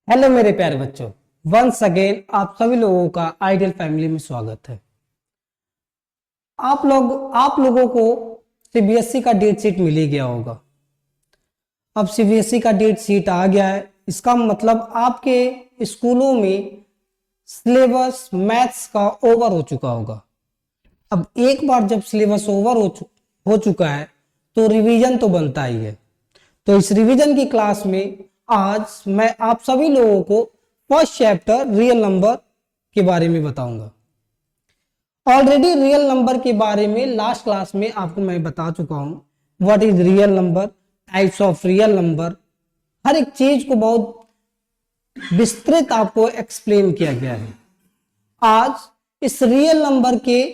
Hello मेरे प्यारे बच्चों। वंस अगेन आप सभी लोगों का आइडियल फैमिली में स्वागत है। आप लोगों को सीबीएसई का डेट शीट मिल ही गया होगा। अब सीबीएसई का डेट शीट आ गया है, इसका मतलब आपके स्कूलों में सिलेबस मैथ्स का ओवर हो चुका होगा। अब एक बार जब सिलेबस ओवर हो चुका है तो रिवीजन तो बनता ही है। तो इस रिवीजन की क्लास में आज मैं आप सभी लोगों को फर्स्ट चैप्टर रियल नंबर के बारे में बताऊंगा। ऑलरेडी रियल नंबर के बारे में लास्ट क्लास में आपको मैं बता चुका हूं। What is real number, types of real number, हर एक चीज को बहुत विस्तृत आपको एक्सप्लेन किया गया है। आज इस रियल नंबर के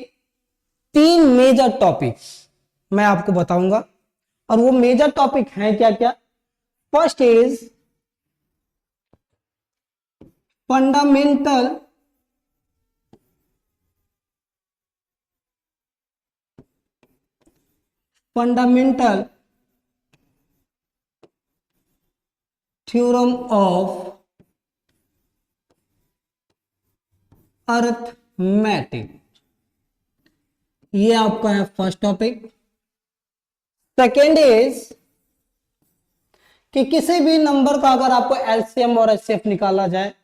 तीन मेजर टॉपिक्स मैं आपको बताऊंगा और वो मेजर टॉपिक हैं क्या क्या। First is fundamental fundamental theorem of arithmetic, ये आपका है फर्स्ट टॉपिक। सेकेंड इज कि किसी भी नंबर का अगर आपको एलसीएम और एचसीएफ निकाला जाए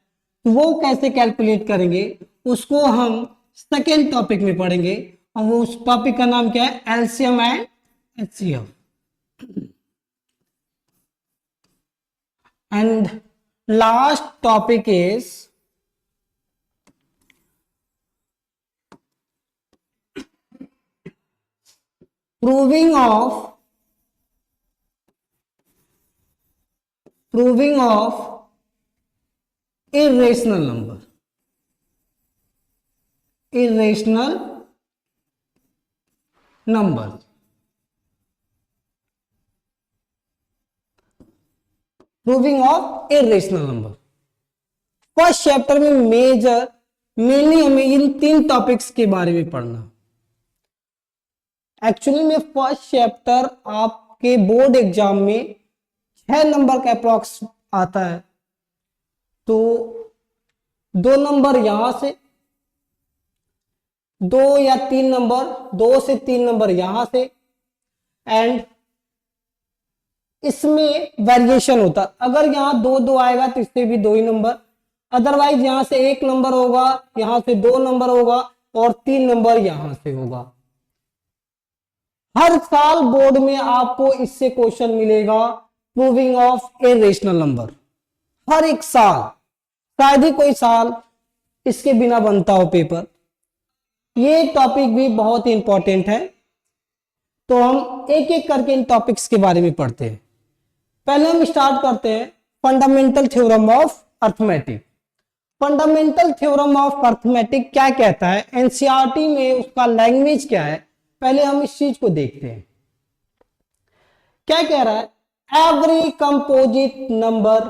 तो वो कैसे कैलकुलेट करेंगे, उसको हम सेकेंड टॉपिक में पढ़ेंगे। और वो उस टॉपिक का नाम क्या है, LCM and HCF. And last topic is proving of irrational number, irrational number। Proving of irrational number first chapter में मेनली हमें इन तीन टॉपिक्स के बारे में पढ़ना। एक्चुअली में फर्स्ट चैप्टर आपके बोर्ड एग्जाम में 6 नंबर का अप्रॉक्स आता है, तो 2 नंबर यहां से, 2 या 3 नंबर, 2 से 3 नंबर यहां से, एंड इसमें वेरिएशन होता। अगर यहां 2 2 आएगा तो इससे भी 2 ही नंबर, अदरवाइज यहां से 1 नंबर होगा, यहां से 2 नंबर होगा और 3 नंबर यहां से होगा। हर साल बोर्ड में आपको इससे क्वेश्चन मिलेगा, प्रूविंग ऑफ इरेशनल नंबर। हर एक साल, शायद ही कोई साल इसके बिना बनता हो पेपर। ये टॉपिक भी बहुत इंपॉर्टेंट है, तो हम एक एक करके इन टॉपिक्स के बारे में पढ़ते हैं। पहले हम स्टार्ट करते हैं fundamental theorem of arithmetic. Fundamental theorem of arithmetic क्या कहता है, एनसीईआरटी में उसका लैंग्वेज क्या है, पहले हम इस चीज को देखते हैं। क्या कह रहा है, every composite number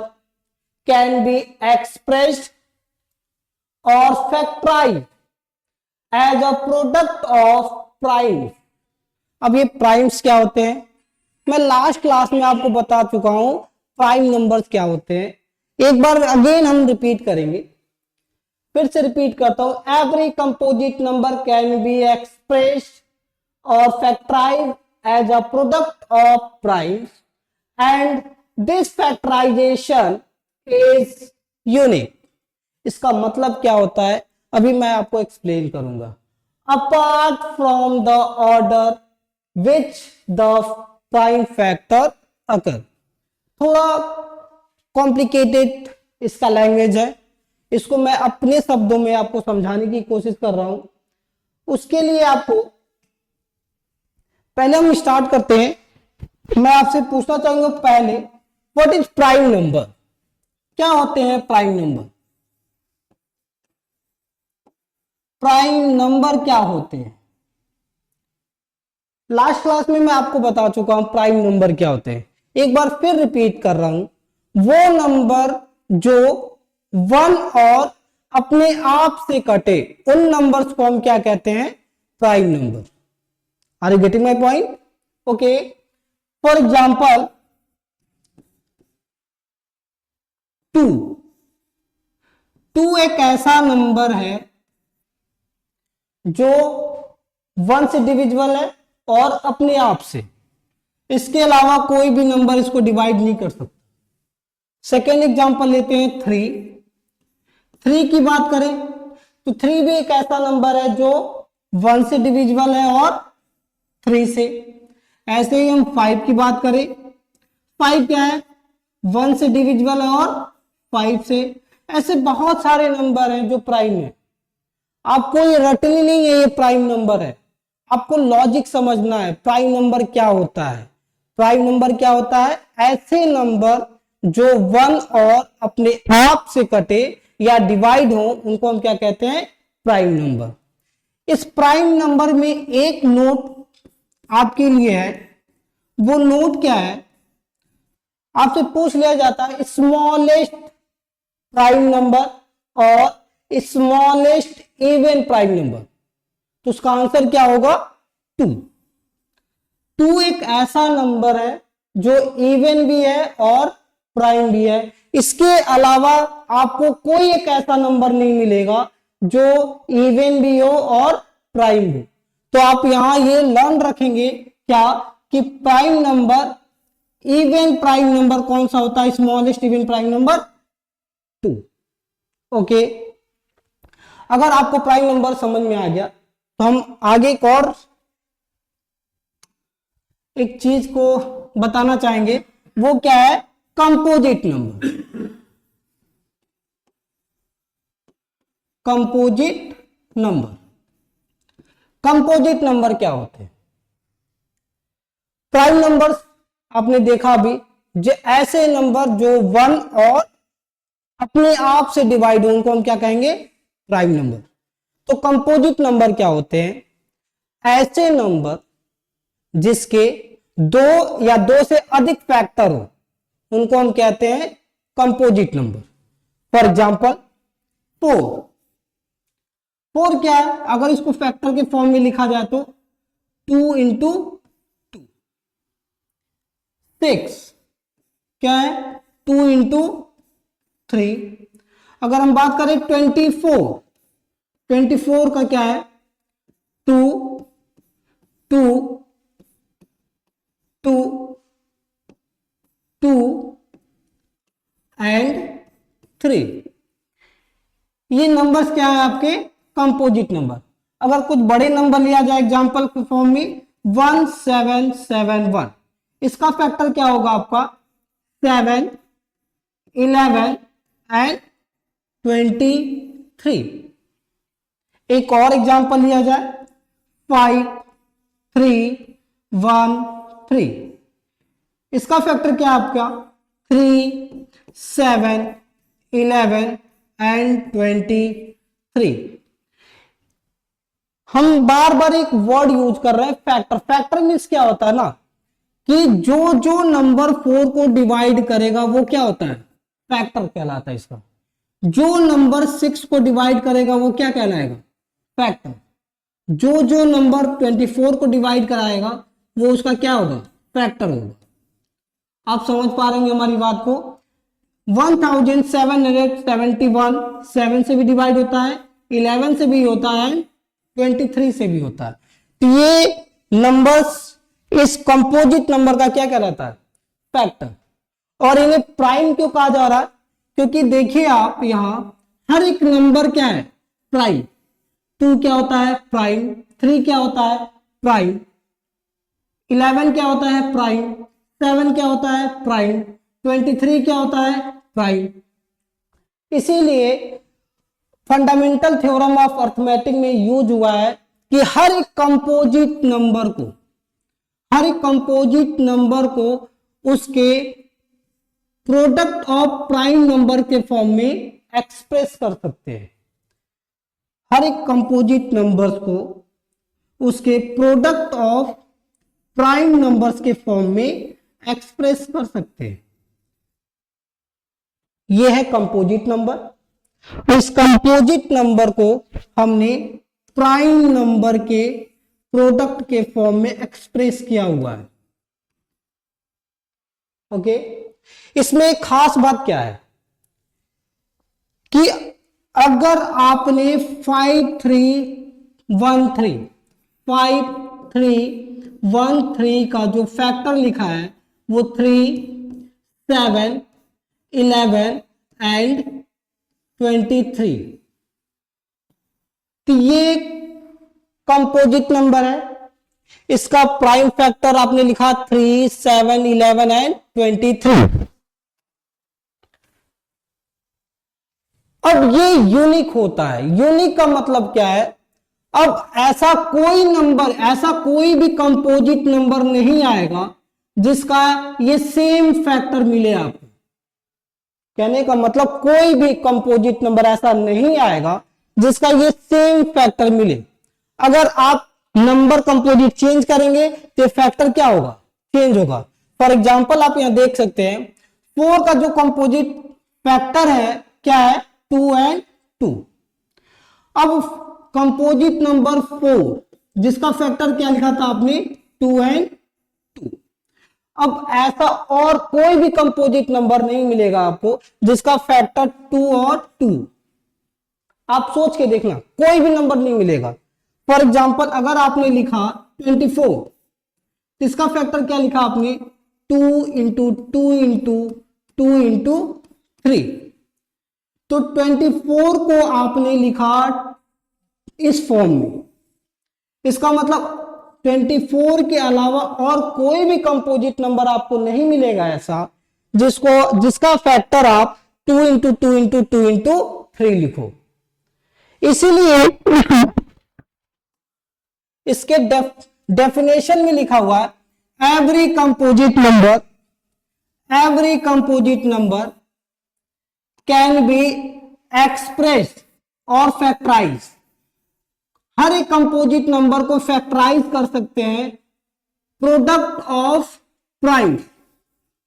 can be expressed और factorised as a product of primes. अब ये प्राइम्स क्या होते हैं, मैं लास्ट क्लास में आपको बता चुका हूं प्राइम नंबर्स क्या होते हैं। एक बार अगेन हम रिपीट करेंगे, फिर से रिपीट करता हूं। Every composite number can be expressed or factorized as a product of primes and this factorization is unique। इसका मतलब क्या होता है अभी मैं आपको एक्सप्लेन करूंगा। Apart from the order which the prime factor occur. थोड़ा कॉम्प्लिकेटेड इसका लैंग्वेज है, इसको मैं अपने शब्दों में आपको समझाने की कोशिश कर रहा हूं। उसके लिए आपको पहले हम स्टार्ट करते हैं। मैं आपसे पूछना चाहूंगा पहले, व्हाट इज प्राइम नंबर, क्या होते हैं प्राइम नंबर। प्राइम नंबर क्या होते हैं, लास्ट क्लास में मैं आपको बता चुका हूं प्राइम नंबर क्या होते हैं। एक बार फिर रिपीट कर रहा हूं, वो नंबर जो 1 और अपने आप से कटे, उन नंबर्स को हम क्या कहते हैं, prime number. Are you getting my point? Okay. For example, 2 two एक ऐसा नंबर है जो 1 से डिविजिबल है और अपने आप से, इसके अलावा कोई भी नंबर इसको डिवाइड नहीं कर सकता। सेकेंड एग्जांपल लेते हैं 3 की बात करें तो 3 भी एक ऐसा नंबर है जो 1 से डिविजिबल है और 3 से। ऐसे ही हम 5 की बात करें, 5 क्या है, 1 से डिविजिबल है और 5 से। ऐसे बहुत सारे नंबर हैं जो प्राइम है। आपको ये रटनी नहीं है ये प्राइम नंबर है, आपको लॉजिक समझना है। प्राइम नंबर क्या होता है? प्राइम नंबर क्या होता है? ऐसे नंबर जो 1 और अपने आप से कटे या डिवाइड हो उनको हम क्या कहते हैं? Prime number. इस प्राइम नंबर में एक नोट आपके लिए है। वो नोट क्या है? आपसे पूछ लिया जाता है स्मॉलेस्ट प्राइम नंबर और स्मॉलेस्ट इवन प्राइम नंबर, तो उसका आंसर क्या होगा? 2। 2 एक ऐसा नंबर है जो इवन भी है और प्राइम भी है। इसके अलावा आपको कोई एक ऐसा नंबर नहीं मिलेगा जो इवन भी हो और प्राइम हो। तो आप यहां ये लर्न रखेंगे क्या कि prime number, even prime number कौन सा होता है? Smallest even prime number 2। Okay, अगर आपको प्राइम नंबर समझ में आ गया तो हम आगे एक और एक चीज को बताना चाहेंगे। वो क्या है? Composite number. Composite number, composite number क्या होते हैं? प्राइम नंबर्स आपने देखा अभी, जो ऐसे नंबर जो 1 और अपने आप से डिवाइड हो उनको हम क्या कहेंगे? Prime number. तो कंपोजिट नंबर क्या होते हैं? ऐसे नंबर जिसके 2 या 2 से अधिक फैक्टर हो उनको हम कहते हैं कंपोजिट नंबर। फॉर एग्जांपल 4 क्या है? अगर इसको फैक्टर के फॉर्म में लिखा जाए तो 2 इंटू 2। 6 क्या है? 2 इंटू 3। अगर हम बात करें 24 का क्या है? 2 2 2 2 एंड 3। ये नंबर्स क्या है? आपके कंपोजिट नंबर। अगर कुछ बड़े नंबर लिया जाए एग्जांपल के फॉर्म में 1771, इसका फैक्टर क्या होगा आपका? 7, 11 एंड 23। एक और एग्जांपल लिया जाए 5, 3, 1, 3, इसका फैक्टर क्या है आपका? 3, 7, 11 एंड 23। हम बार बार एक वर्ड यूज कर रहे हैं फैक्टर। फैक्टर मीन्स क्या होता है ना कि जो जो नंबर 4 को डिवाइड करेगा वो क्या होता है? फैक्टर कहलाता है इसका। जो नंबर 6 को डिवाइड करेगा वो क्या कहलाएगा? फैक्टर। जो जो नंबर 24 को डिवाइड कराएगा वो उसका क्या होगा? फैक्टर होगा। आप समझ पा रहे होंगे हमारी बात को। 1771 7 से भी डिवाइड होता है, 11 से भी होता है, 23 से भी होता है। तो ये नंबर्स इस कंपोजिट नंबर का क्या कहलाता है? फैक्टर। और इन्हें प्राइम क्यों कहा जा रहा है? क्योंकि देखिए आप यहां हर एक नंबर क्या है? प्राइम। 2 क्या होता है? प्राइम। 3 क्या होता है? प्राइम। 11 क्या होता है? प्राइम। 7 क्या होता है? प्राइम। 23 क्या होता है? प्राइम। इसीलिए फंडामेंटल थ्योरम ऑफ अर्थमेटिक में यूज हुआ है कि हर एक कंपोजिट नंबर को उसके प्रोडक्ट ऑफ प्राइम नंबर के फॉर्म में एक्सप्रेस कर सकते हैं। हर एक कंपोजिट नंबर्स को उसके प्रोडक्ट ऑफ प्राइम नंबर्स के फॉर्म में एक्सप्रेस कर सकते हैं। यह है कंपोजिट नंबर। इस कंपोजिट नंबर को हमने प्राइम नंबर के प्रोडक्ट के फॉर्म में एक्सप्रेस किया हुआ है। ओके, इसमें एक खास बात क्या है कि अगर आपने 5313 का जो फैक्टर लिखा है वो 3, 7, 11 एंड 23, तो ये कंपोजिट नंबर है। इसका प्राइम फैक्टर आपने लिखा 3, 7, 11 एंड 23। अब ये यूनिक होता है। यूनिक का मतलब क्या है? अब ऐसा कोई नंबर, ऐसा कोई भी कंपोजिट नंबर नहीं आएगा जिसका ये सेम फैक्टर मिले आपको। कहने का मतलब कोई भी कंपोजिट नंबर ऐसा नहीं आएगा जिसका ये सेम फैक्टर मिले। अगर आप नंबर कंपोजिट चेंज करेंगे तो फैक्टर क्या होगा? चेंज होगा। फॉर एग्जांपल आप यहां देख सकते हैं 4 का जो कंपोजिट फैक्टर है क्या है? 2 एंड 2। अब कंपोजिट नंबर 4 जिसका फैक्टर क्या लिखा था आपने? 2 एंड 2। अब ऐसा और कोई भी कंपोजिट नंबर नहीं मिलेगा आपको जिसका फैक्टर 2 और 2। आप सोच के देखना, कोई भी नंबर नहीं मिलेगा। फॉर एग्जांपल अगर आपने लिखा 24, इसका फैक्टर क्या लिखा आपने? 2 इंटू 2 इंटू 2 इंटू 3। तो 24 को आपने लिखा इस फॉर्म में। इसका मतलब 24 के अलावा और कोई भी कंपोजिट नंबर आपको नहीं मिलेगा ऐसा जिसका फैक्टर आप 2 इंटू 2 इंटू 2 इंटू 3 लिखो। इसीलिए इसके डेफिनेशन में लिखा हुआ है every composite number can be expressed और फैक्टराइज। हर एक कंपोजिट नंबर को फैक्टराइज कर सकते हैं प्रोडक्ट ऑफ प्राइम।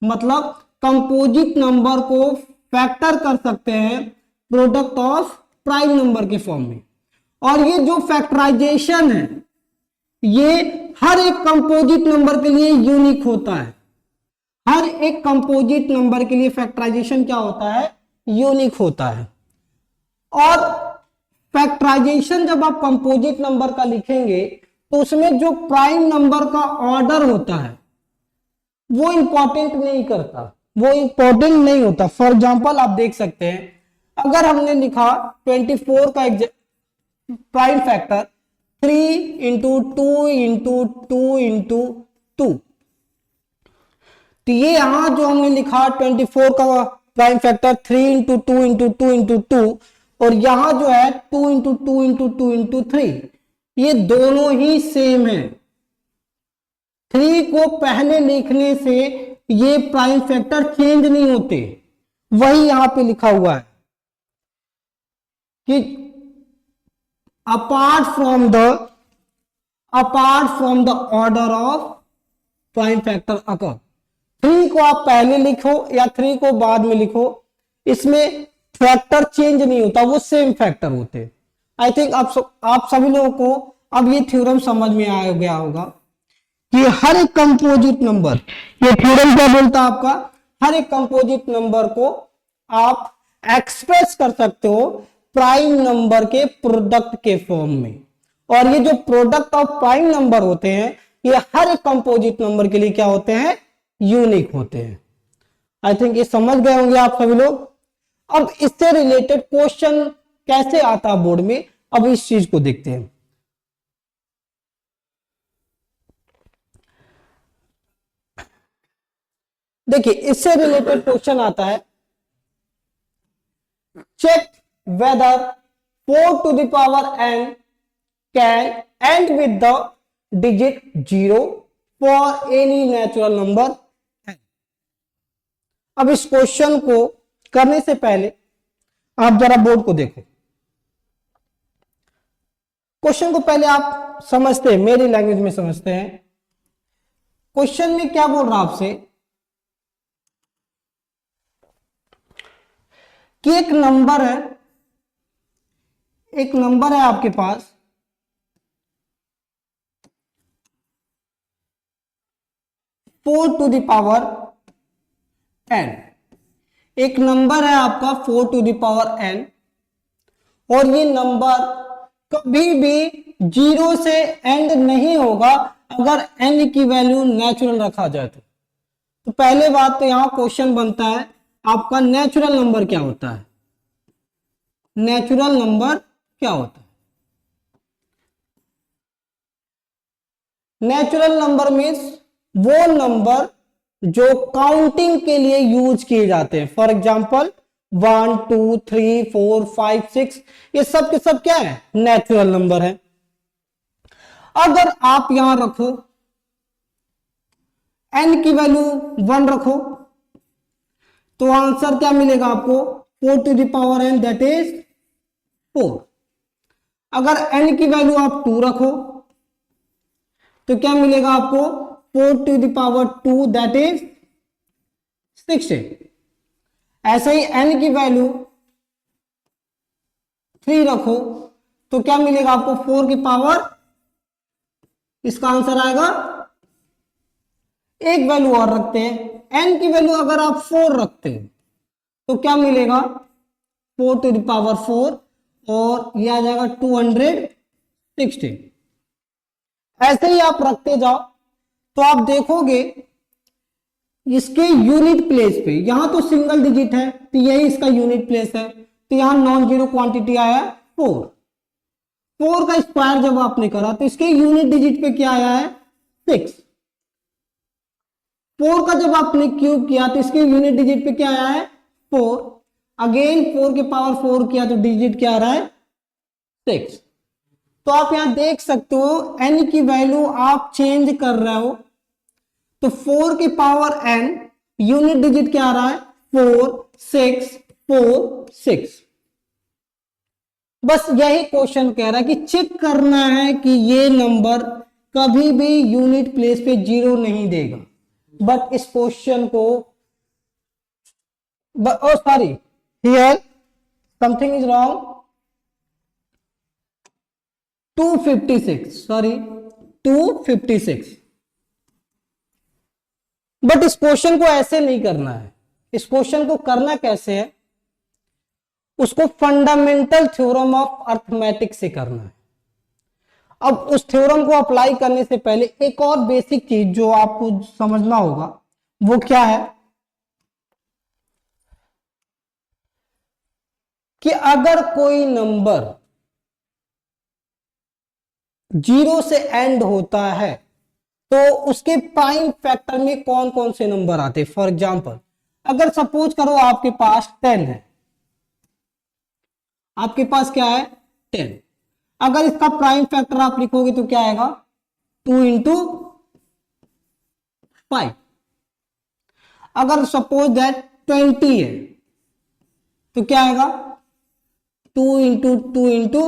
मतलब कंपोजिट नंबर को फैक्टर कर सकते हैं प्रोडक्ट ऑफ प्राइम नंबर के फॉर्म में। और ये जो फैक्टराइजेशन है ये हर एक कंपोजिट नंबर के लिए यूनिक होता है। हर एक कंपोजिट नंबर के लिए फैक्टराइजेशन क्या होता है? यूनिक होता है। और फैक्टराइजेशन जब आप कंपोजिट नंबर का लिखेंगे तो उसमें जो प्राइम नंबर का ऑर्डर होता है वो इंपॉर्टेंट नहीं होता। फॉर एग्जांपल आप देख सकते हैं अगर हमने लिखा 24 का prime factor 3 into 2 into 2 into 2, तो ये यहां जो हमने लिखा 24 का prime factor 3 into 2 into 2 into 2, और यहां जो है 2 इंटू 2 इंटू 2 इंटू 3, ये दोनों ही सेम है। 3 को पहले लिखने से ये प्राइम फैक्टर चेंज नहीं होते। वही यहां पे लिखा हुआ है कि apart from the order of prime factor occur. 3 को आप पहले लिखो या 3 को बाद में लिखो, इसमें फैक्टर चेंज नहीं होता, वो सेम फैक्टर होते। आई थिंक आप सभी लोगों को अब ये थ्योरम समझ में आ गया होगा कि हर एक कंपोजिट नंबर, ये थ्योरम क्या बोलता है आपका? हर एक कंपोजिट नंबर को आप एक्सप्रेस कर सकते हो प्राइम नंबर के प्रोडक्ट के फॉर्म में। और ये जो प्रोडक्ट ऑफ प्राइम नंबर होते हैं ये हर एक कंपोजिट नंबर के लिए क्या होते हैं? यूनिक होते हैं। आई थिंक ये समझ गए होंगे आप सभी लोग। अब इससे रिलेटेड क्वेश्चन कैसे आता है बोर्ड में, अब इस चीज को देखते हैं। देखिए इससे रिलेटेड क्वेश्चन आता है check whether 4 to the power n can end with the digit 0 for any natural number n। अब इस क्वेश्चन को करने से पहले आप जरा बोर्ड को देखो। क्वेश्चन को पहले आप समझते हैं, मेरी लैंग्वेज में समझते हैं। क्वेश्चन में क्या बोल रहा आपसे कि एक नंबर है आपके पास 4 to the power n। एक नंबर है आपका 4 to the power n और ये नंबर कभी भी 0 से एंड नहीं होगा अगर n की वैल्यू नेचुरल रखा जाए तो पहले बात तो यहां क्वेश्चन बनता है आपका नेचुरल नंबर क्या होता है, नेचुरल नंबर क्या होता है। नेचुरल नंबर मीन्स वो नंबर जो काउंटिंग के लिए यूज किए जाते हैं। फॉर एग्जाम्पल 1 2 3 4 5 6 ये सब के सब क्या है, नेचुरल नंबर है। अगर आप यहां रखो n की वैल्यू 1 रखो तो आंसर क्या मिलेगा आपको, 4 to the power n that is 4। अगर n की वैल्यू आप 2 रखो तो क्या मिलेगा आपको, 4 to the power 2 that is 16। ऐसे ही n की वैल्यू 3 रखो तो क्या मिलेगा आपको, 4 की पावर, इसका आंसर आएगा, एक वैल्यू और रखते हैं n की वैल्यू अगर आप 4 रखते हैं तो क्या मिलेगा, 4 टू द पावर 4 और यह आ जाएगा 216। ऐसे ही आप रखते जाओ तो आप देखोगे इसके यूनिट प्लेस पे, यहां तो सिंगल डिजिट है तो यही इसका यूनिट प्लेस है, तो यहां नॉन जीरो क्वांटिटी आया 4। 4 का स्क्वायर जब आपने करा तो इसके यूनिट डिजिट पे क्या आया है 6। 4 का जब आपने क्यूब किया तो इसके यूनिट डिजिट पे क्या आया है 4। अगेन 4 के पावर 4 किया तो डिजिट क्या आ रहा है 6। तो आप यहां देख सकते हो n की वैल्यू आप चेंज कर रहे हो तो 4 की पावर n यूनिट डिजिट क्या आ रहा है 4 6 4 6। बस यही क्वेश्चन कह रहा है कि चेक करना है कि ये नंबर कभी भी यूनिट प्लेस पे 0 नहीं देगा। बट इस क्वेश्चन को sorry here something is wrong, 256 sorry 256। But इस क्वेश्चन को ऐसे नहीं करना है। इस क्वेश्चन को करना कैसे है, उसको फंडामेंटल थ्योरम ऑफ अर्थमेटिक से करना है। अब उस थ्योरम को अप्लाई करने से पहले एक और बेसिक चीज जो आपको समझना होगा वो क्या है कि अगर कोई नंबर 0 से एंड होता है तो उसके प्राइम फैक्टर में कौन कौन से नंबर आते हैं। फॉर एग्जाम्पल अगर सपोज करो आपके पास 10 है, आपके पास क्या है 10, अगर इसका प्राइम फैक्टर आप लिखोगे तो क्या आएगा 2 इंटू 5। अगर सपोज दैट 20 है तो क्या आएगा 2 इंटू 2 इंटू,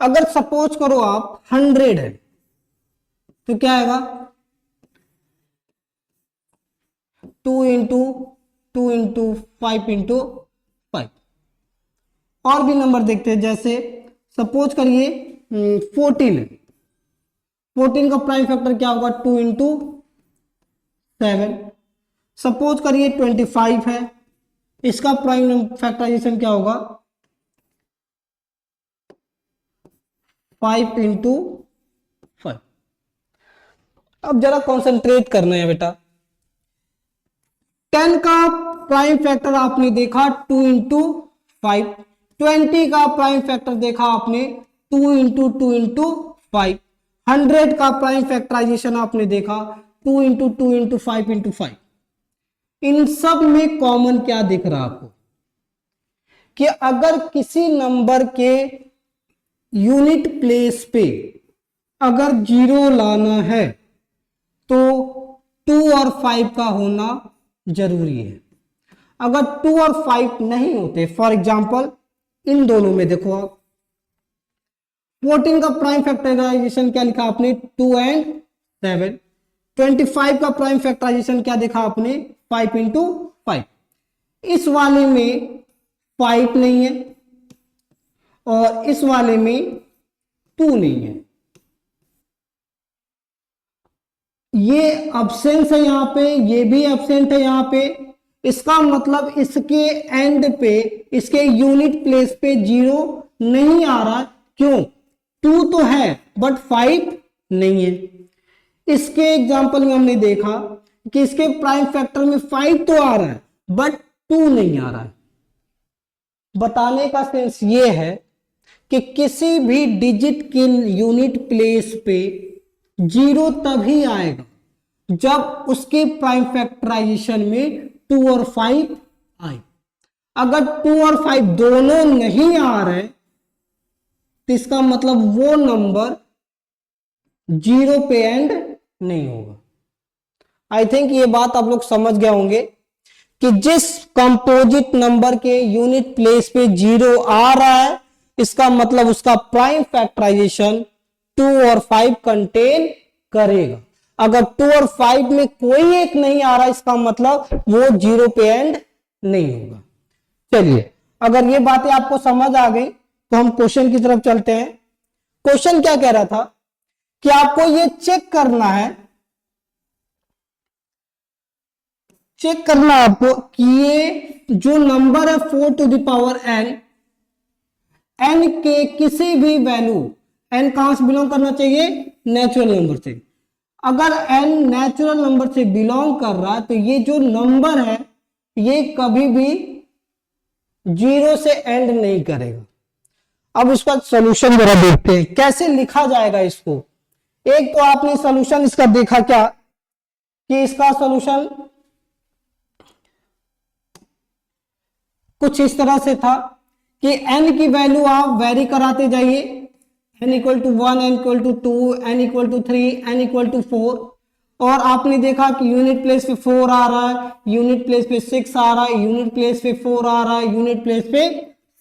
अगर सपोज करो आप 100 है तो क्या आएगा 2 इंटू 2 इंटू 5 इंटू 5। और भी नंबर देखते हैं, जैसे सपोज करिए 14 है, 14 का प्राइम फैक्टर क्या होगा 2 इंटू 7। सपोज करिए 25 है, इसका प्राइम फैक्टराइजेशन क्या होगा 5 इंटू 5। अब जरा कॉन्सेंट्रेट करना है बेटा, 10 का प्राइम फैक्टर आपने देखा 2 इंटू 5, 20 का प्राइम फैक्टर देखा आपने 2 इंटू 2 इंटू 5, 100 का प्राइम फैक्टराइजेशन आपने देखा 2 इंटू 2 इंटू 5 इंटू 5। इन सब में कॉमन क्या दिख रहा आपको कि अगर किसी नंबर के यूनिट प्लेस पे अगर 0 लाना है तो 2 और 5 का होना जरूरी है। अगर 2 और 5 नहीं होते, फॉर एग्जाम्पल इन दोनों में देखो आप 14 का प्राइम फैक्टराइजेशन क्या लिखा आपने 2 एंड 7, 25 का प्राइम फैक्टराइजेशन क्या देखा आपने 5 इंटू 5। इस वाले में 5 नहीं है और इस वाले में 2 नहीं है, ये एब्सेंस है यहां पे, ये भी एब्सेंट है यहां पे, इसका मतलब इसके एंड पे, इसके यूनिट प्लेस पे 0 नहीं आ रहा। क्यों? 2 तो है बट 5 नहीं है। इसके एग्जांपल में हमने देखा कि इसके प्राइम फैक्टर में 5 तो आ रहा है बट 2 नहीं आ रहा है। बताने का सेंस ये है कि किसी भी डिजिट के यूनिट प्लेस पे 0 तभी आएगा जब उसके प्राइम फैक्टराइजेशन में 2 और 5 आए। अगर 2 और 5 दोनों नहीं आ रहे तो इसका मतलब वो नंबर 0 पे एंड नहीं होगा। आई थिंक ये बात आप लोग समझ गए होंगे कि जिस कंपोजिट नंबर के यूनिट प्लेस पे 0 आ रहा है इसका मतलब उसका प्राइम फैक्टराइजेशन 2 और 5 कंटेन करेगा। अगर 2 और 5 में कोई एक नहीं आ रहा इसका मतलब वो 0 पे एंड नहीं होगा। चलिए, अगर ये बातें आपको समझ आ गई तो हम क्वेश्चन की तरफ चलते हैं। क्वेश्चन क्या कह रहा था कि आपको ये चेक करना है, चेक करना आपको कि ये जो नंबर है 4 to the power n, n के किसी भी वैल्यू, n कहां से बिलोंग करना चाहिए? नेचुरल नंबर से। अगर n नेचुरल नंबर से बिलोंग कर रहा है तो ये जो नंबर है ये कभी भी 0 से एंड नहीं करेगा। अब इसका सॉल्यूशन जरा देखते हैं कैसे लिखा जाएगा इसको। एक तो आपने सॉल्यूशन इसका देखा क्या कि इसका सॉल्यूशन कुछ इस तरह से था कि n की वैल्यू आप वेरी कराते जाइए, n equal to 1, n equal to 2, n equal to 3, n equal to 4। और आपने देखा कि यूनिट प्लेस पे 4 आ रहा है, यूनिट प्लेस पे 6 आ रहा है, यूनिट प्लेस पे 4 आ रहा है, यूनिट प्लेस पे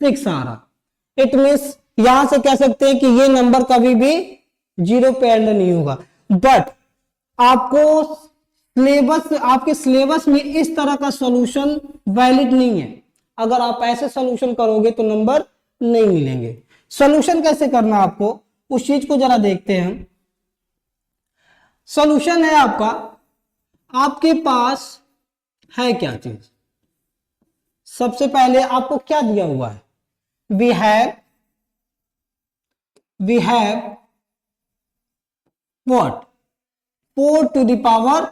6 आ रहा है। इट मीन्स यहां से कह सकते हैं कि ये नंबर कभी भी 0 पे एंड नहीं होगा। बट आपको सिलेबस, आपके सिलेबस में इस तरह का सॉल्यूशन वैलिड नहीं है। अगर आप ऐसे सॉल्यूशन करोगे तो नंबर नहीं मिलेंगे। सॉल्यूशन कैसे करना आपको उस चीज को जरा देखते हैं हम। सॉल्यूशन है आपका, आपके पास है क्या चीज? सबसे पहले आपको क्या दिया हुआ है? We have what? 4 to the power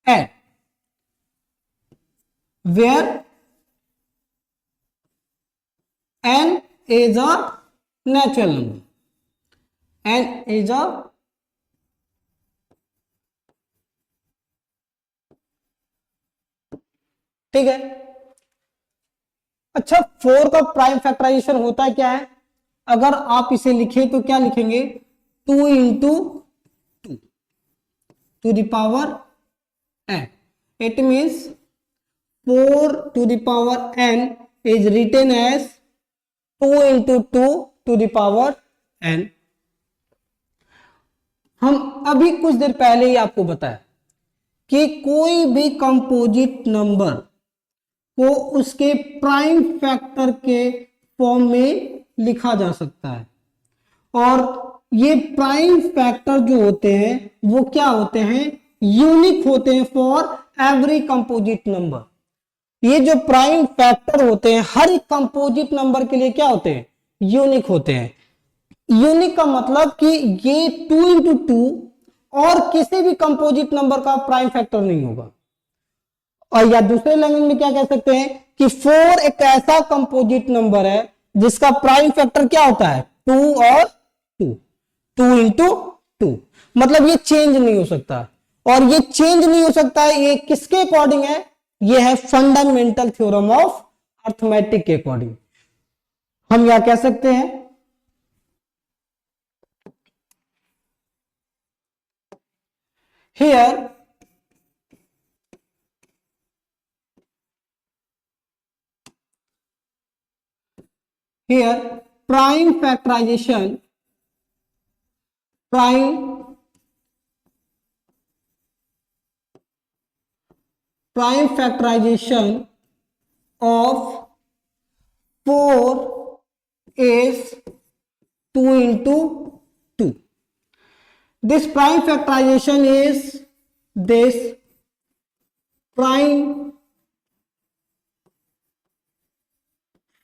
n, where n is a natural number, n is a ठीक है। अच्छा, 4 का प्राइम फैक्टराइजेशन होता है क्या है? अगर आप इसे लिखें तो क्या लिखेंगे? 2 into 2 to the power n। It means 4 to the power n is written as 2 into 2 to the power n। हम अभी कुछ देर पहले ही आपको बताया कि कोई भी कंपोजिट नंबर को उसके प्राइम फैक्टर के फॉर्म में लिखा जा सकता है। और ये प्राइम फैक्टर जो होते हैं वो क्या होते हैं? यूनिक होते हैं फॉर एवरी कंपोजिट नंबर। ये जो प्राइम फैक्टर होते हैं हर एक कंपोजिट नंबर के लिए क्या होते हैं? यूनिक होते हैं। यूनिक का मतलब कि ये 2 इंटू 2 और किसी भी कंपोजिट नंबर का प्राइम फैक्टर नहीं होगा। और या दूसरे लैंग्वेज में क्या कह सकते हैं कि 4 एक ऐसा कंपोजिट नंबर है जिसका प्राइम फैक्टर क्या होता है? 2 और 2, 2 इंटू 2। मतलब ये चेंज नहीं हो सकता। और ये चेंज नहीं हो सकता है, ये किसके अकॉर्डिंग है? ये है फंडामेंटल थ्योरम ऑफ अर्थमेटिक के अकॉर्डिंग। हम यह कह सकते हैं here prime factorization of 4 is 2 into 2. This prime factorization is this prime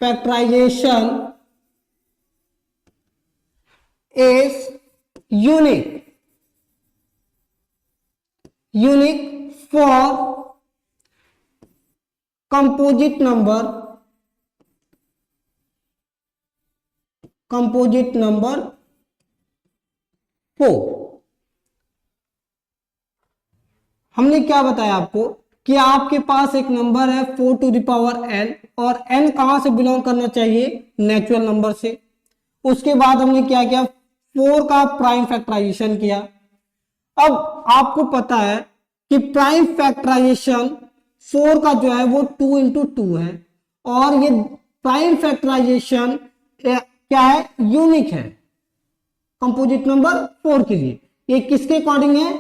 factorization is unique for composite number 4। हमने क्या बताया आपको कि आपके पास एक नंबर है 4 टू द पावर n, और n कहां से बिलोंग करना चाहिए? नेचुरल नंबर से। उसके बाद हमने क्या किया? 4 का प्राइम फैक्टराइजेशन किया। अब आपको पता है कि प्राइम फैक्टराइजेशन 4 का जो है वो 2 इंटू 2 है, और ये प्राइम फैक्टराइजेशन क्या है? यूनिक है कंपोजिट नंबर 4 के लिए। ये किसके अकॉर्डिंग है?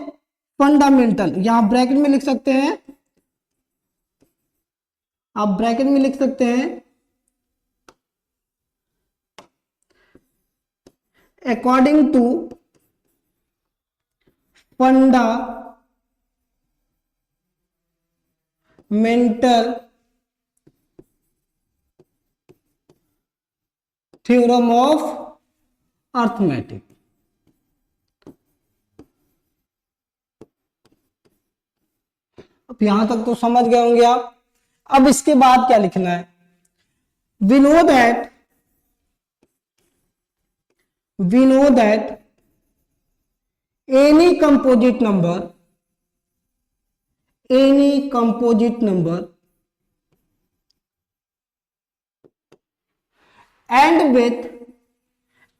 फंडामेंटल। यहां ब्रैकेट में लिख सकते हैं, आप ब्रैकेट में लिख सकते हैं according to fundamental theorem of arithmetic. अब यहां तक तो समझ गए होंगे आप। अब इसके बाद क्या लिखना है? we know that any composite number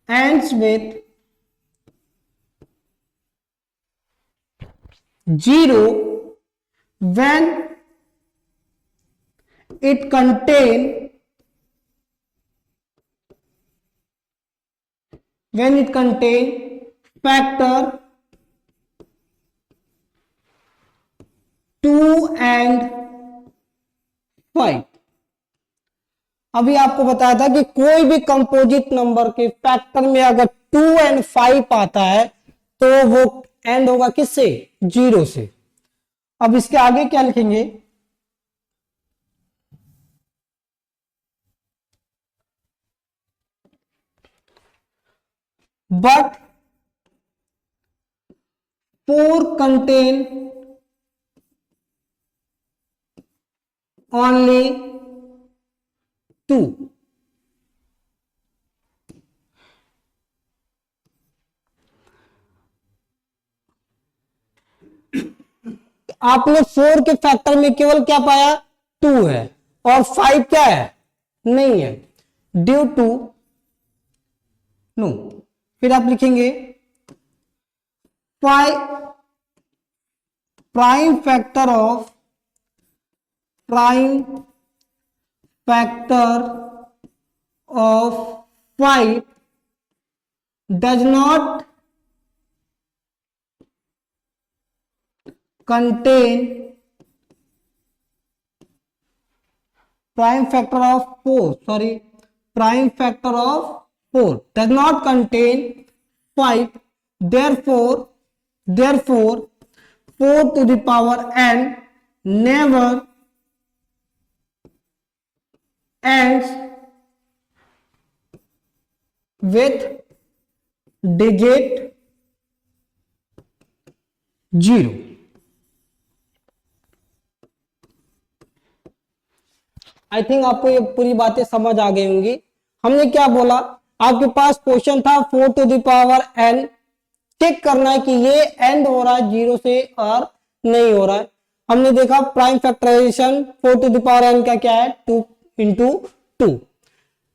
ends with 0 when it contain factor 2 and 5। अभी आपको बताया था कि कोई भी कंपोजिट नंबर के फैक्टर में अगर 2 एंड 5 आता है तो वो एंड होगा किससे? 0 से। अब इसके आगे क्या लिखेंगे? but 4 contain only 2। आपने 4 के फैक्टर में केवल क्या पाया? 2 है, और 5 क्या है? नहीं है, ड्यू टू नो। फिर आप लिखेंगे prime factor of 5 does not contain prime factor of 4 does not contain 5, therefore 4 to the power n never ends with digit 0। I think आपको ये पूरी बातें समझ आ गई होंगी। हमने क्या बोला? आपके पास क्वेश्चन था 4 to the power n, check करना है कि ये एंड हो रहा है 0 से और नहीं हो रहा है। हमने देखा prime factorisation 4 to the power n का क्या है? 2 into 2।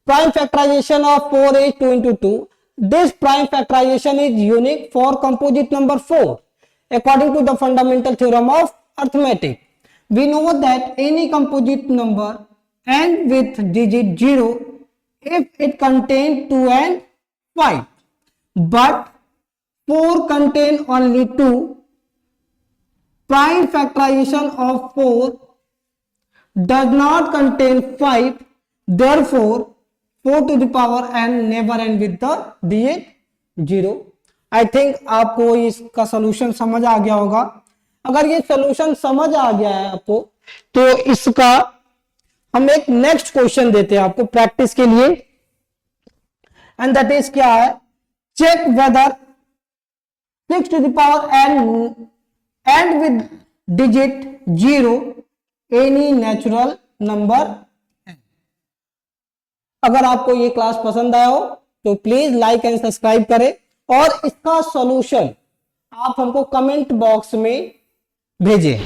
Prime factorisation of 4 is 2 into 2। This prime factorisation is unique for composite number 4 according to the fundamental theorem of arithmetic. We know that any composite number end with digit 0 if it contains 2 and 5, but 4 contain only 2. Prime factorization of 4 does not contain 5, therefore 4 to the power n never end with the digit 0। I think आपको इसका solution समझ आ गया होगा। अगर ये solution समझ आ गया है आपको तो इसका हम एक नेक्स्ट क्वेश्चन देते हैं आपको प्रैक्टिस के लिए, एंड दैट इज क्या है, check whether 6 to the power and with digit 0 any natural number। अगर आपको ये क्लास पसंद आया हो तो प्लीज लाइक एंड सब्सक्राइब करें, और इसका सॉल्यूशन आप हमको कमेंट बॉक्स में भेजें।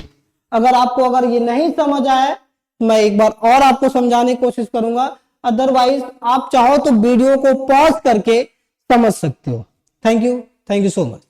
अगर ये नहीं समझ आया, मैं एक बार और आपको समझाने की कोशिश करूंगा, अदरवाइज आप चाहो तो वीडियो को पॉज करके समझ सकते हो। Thank you so much.